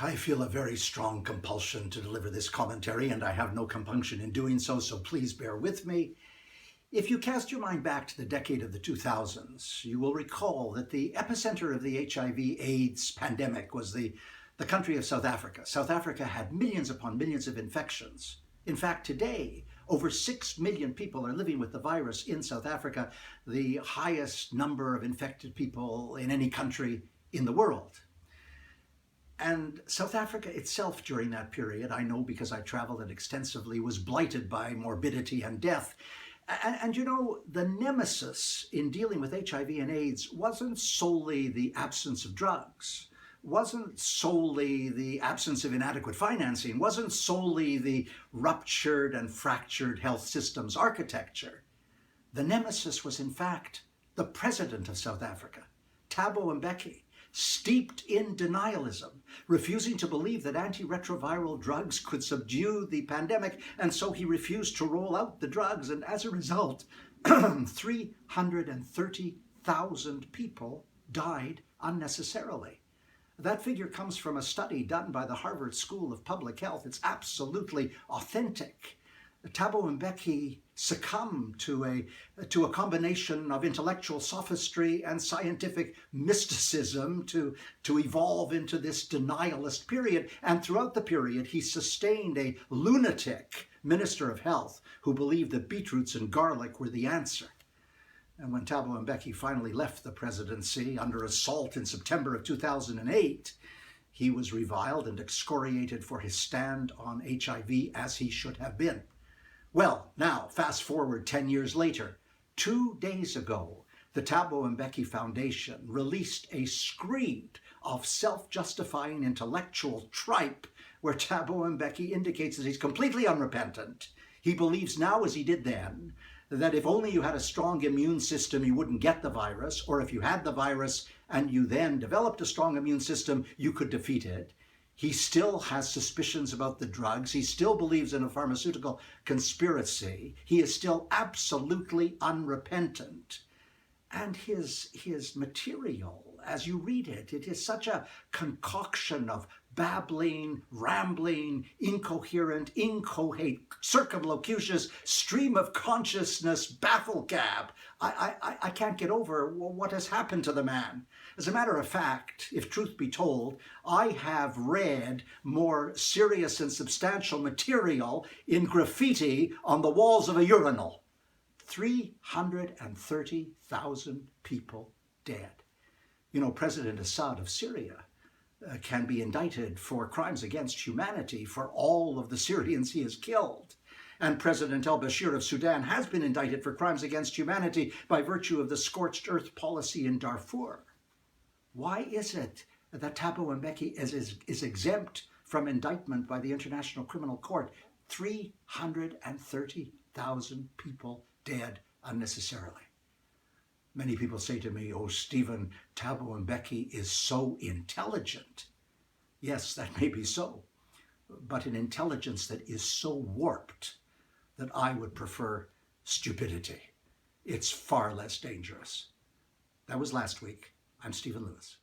I feel a very strong compulsion to deliver this commentary, and I have no compunction in doing so, so please bear with me. If you cast your mind back to the decade of the 2000s, you will recall that the epicenter of the HIV/AIDS pandemic was the country of South Africa. South Africa had millions upon millions of infections. In fact, today, over 6 million people are living with the virus in South Africa, the highest number of infected people in any country in the world. And South Africa itself during that period, I know because I traveled it extensively, was blighted by morbidity and death. And you know, the nemesis in dealing with HIV and AIDS wasn't solely the absence of drugs, wasn't solely the absence of inadequate financing, wasn't solely the ruptured and fractured health systems architecture. The nemesis was in fact the president of South Africa, Thabo Mbeki, steeped in denialism, refusing to believe that antiretroviral drugs could subdue the pandemic, and so he refused to roll out the drugs, and as a result, 330,000 people died unnecessarily. That figure comes from a study done by the Harvard School of Public Health. It's absolutely authentic. Thabo Mbeki succumbed to a combination of intellectual sophistry and scientific mysticism to evolve into this denialist period. And throughout the period, he sustained a lunatic minister of health who believed that beetroots and garlic were the answer. And when Thabo Mbeki finally left the presidency under assault in September of 2008, he was reviled and excoriated for his stand on HIV, as he should have been. Well, now, fast forward 10 years later, 2 days ago, the Thabo Mbeki Foundation released a screed of self-justifying intellectual tripe where Thabo Mbeki indicates that he's completely unrepentant. He believes now, as he did then, that if only you had a strong immune system, you wouldn't get the virus, or if you had the virus and you then developed a strong immune system, you could defeat it. He still has suspicions about the drugs. He still believes in a pharmaceutical conspiracy. He is still absolutely unrepentant. And his material, as you read it, it is such a concoction of babbling, rambling, incoherent, inchoate, circumlocucious, stream of consciousness, bafflegab. I can't get over what has happened to the man. As a matter of fact, if truth be told, I have read more serious and substantial material in graffiti on the walls of a urinal. 330,000 people dead. You know, President Assad of Syria can be indicted for crimes against humanity for all of the Syrians he has killed. And President al-Bashir of Sudan has been indicted for crimes against humanity by virtue of the scorched earth policy in Darfur. Why is it that Thabo Mbeki is exempt from indictment by the International Criminal Court? 330,000 people dead unnecessarily. Many people say to me, oh, Stephen, Thabo Mbeki is so intelligent. Yes, that may be so, but an intelligence that is so warped that I would prefer stupidity. It's far less dangerous. That was last week. I'm Stephen Lewis.